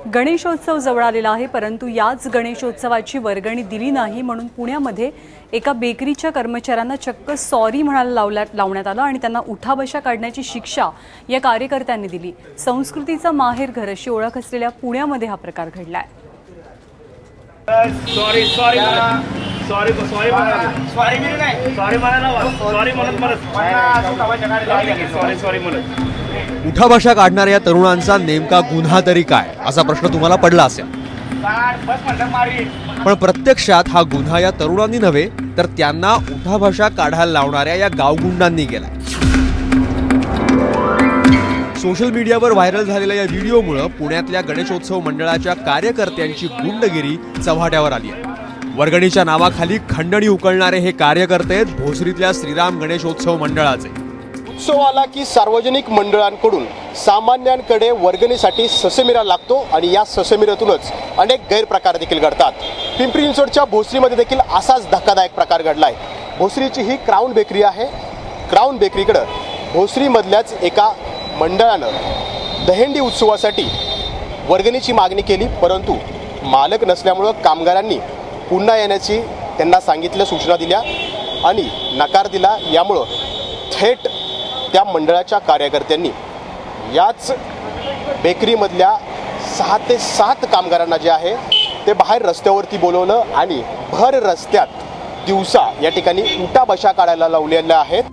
गणेशोत्सव जवळ आलेला आहे, परंतु याच गणेशोत्सवाची वर्गणी दिली नाही म्हणून पुण्यामध्ये एका बेकरीच्या कर्मचाऱ्यांना चक्क सॉरी म्हणायला लावण्यात आलं आणि त्यांना उठाबशा काढण्याची शिक्षा या कार्यकर्त्यांनी दिली। संस्कृतीचा माहेरघर अशी ओळख असलेल्या पुण्यामध्ये हा प्रकार घडलाय। उठाबशा काढणाऱ्या तरुणांचा नेमका गुन्हा तरी काय असा प्रश्न तुम्हाला पडला असेल, पण प्रत्यक्षात हा गुन्हा या तरुणांनी नव्हे तर त्यांना उठाबशा काढायला लावणाऱ्या या गावगुंडांनी केला। सोशल मीडियावर व्हायरल झालेल्या या व्हिडिओमुळे पुण्यातल्या गणेशोत्सव मंडळाच्या कार्यकर्त्यांची गुंडगिरी चव्हाट्यावर आली आहे। वर्गणीच्या नावाखाली खंडणी उकळणारे हे कार्यकर्ते आहेत भोसरीतल्या श्रीराम गणेशोत्सव मंडळाचे। उत्सव आला की सार्वजनिक मंडळांकडून सामान्यांकडे वर्गणीसाठी ससेमिरा लागतो आणि या ससेमिरातूनच अनेक गैरप्रकार देखील घडतात। पिंपरी चिंचवडच्या भोसरीमध्ये देखील असाच धक्कादायक प्रकार घडलाय। भोसरीची ही क्राउन बेकरी आहे। क्राउन बेकरीकडे भोसरीमधल्याच एका मंडळानं दहीहंडी उत्सवासाठी वर्गणीची मागणी केली, परंतु मालक नसल्यामुळे कामगारांनी पुन्हा येण्याची त्यांना सांगितल्या, सूचना दिल्या आणि नकार दिला। यामुळे थेट त्या मंडळाच्या कार्यकर्त्यांनी याच बेकरीमधल्या 6 ते 7 कामगारांना जे आहे ते बाहेर रस्त्यावरती बोलवलं आणि भर रस्त्यात दिवसा या ठिकाणी उठाबशा काढायला लावलेल्या आहेत।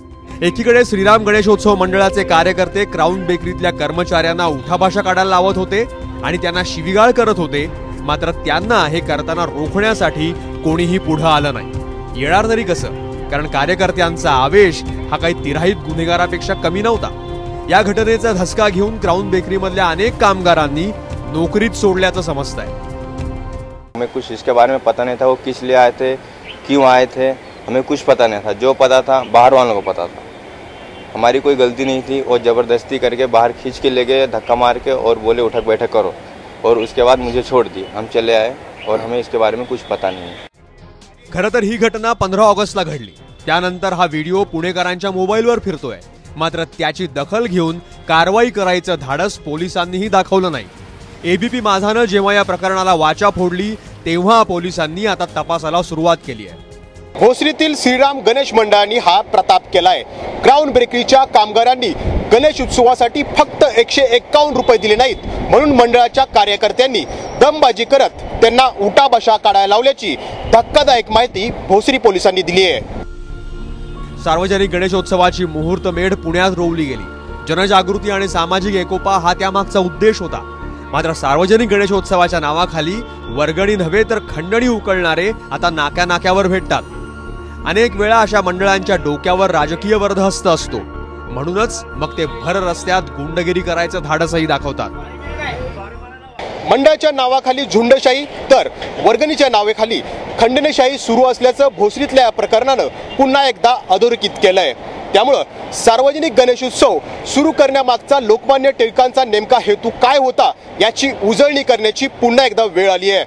एकीकडे श्रीराम गणेशोत्सव मंडळाचे कार्यकर्ते क्राउन बेकरीतल्या कर्मचाऱ्यांना उठाबशा काढायला लावत होते आणि त्यांना शिवीगाळ करत होते, मात्र त्यांना हे करताना रोखण्यासाठी कोणीही पुढे आलं नाही। येणार तरी कसं, कारण कार्यकर्त्यांचा आवेश हा काही तिराहित गुन्हेगारापेक्षा कमी नव्हता। या घटनेचा धसका घेऊन क्राउन बेकरीमधल्या अनेक कामगारांनी नोकरीत सोडल्याचं समजतंय। हमें कुछ इसके बारे में पता नहीं था, वो किस लिए आए थे, क्यों आए थे, हमें कुछ पता नहीं था। जो पता था बाहर वालों को पता था। हमारी कोई गलती नहीं थी और जबरदस्ती करके बाहर खींच के ले गए, धक्का मार के और बोले उठक बैठक करो और उसके बाद मुझे छोड़ दिए। हम चले आए और हमें इसके बारे में कुछ पता नहीं। खरं तर ही घटना 15 ऑगस्टला घडली। त्यानंतर हा व्हिडिओ पुणेकरांच्या मोबाईलवर फिरतोय, मात्र त्याची दखल घेऊन कारवाई करायचं धाडस पोलिसांनीही दाखवलं नाही। एबीपी माझानं जेव्हा या प्रकरणाला वाचा फोडली तेव्हा पोलिसांनी आता तपासाला सुरुवात केली आहे। भोसरीतील श्रीराम गणेश मंडळांनी हा प्रताप केलाय। क्राउन बेकरीच्या कामगारांनी गणेश उत्सवासाठी फक्त 151 रुपये दिले नाहीत म्हणून मंडळाच्या कार्यकर्त्यांनी दमबाजी करत त्यांना उठाबशा काढायला लावल्याची धक्कादायक माहिती भोसरी पोलिसांनी दिली आहे। सार्वजनिक गणेशोत्सवाची मुहूर्तमेढ पुण्यात रोवली गेली। जनजागृती आणि सामाजिक एकोपा हा त्यामागचा उद्देश होता, मात्र सार्वजनिक गणेशोत्सवाच्या नावाखाली वर्गणी नव्हे तर खंडणी उकळणारे आता नाक्यानाक्यावर भेटतात। अनेक वेळा अशा मंडळांच्या डोक्यावर राजकीय वर्धहस्त असतो, म्हणूनच मग ते भर रस्त्यात गुंडगिरी करायचं धाडसही दाखवतात। मंडळाच्या नावाखाली झुंडशाही तर वर्गणीच्या नावाखाली खंडणीशाही सुरू असल्याचं भोसरीतल्या या प्रकरणानं पुन्हा एकदा अधोरेखित केलंय। त्यामुळे सार्वजनिक गणेशोत्सव सुरू करण्यामागचा लोकमान्य टिळकांचा नेमका हेतू काय होता याची उजळणी करण्याची पुन्हा एकदा वेळ आली आहे।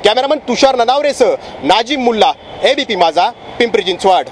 कॅमेरामन तुषार ननावरेसह नाजिम मुल्ला, एबीपी माझा, पिंपरी चिंचवड।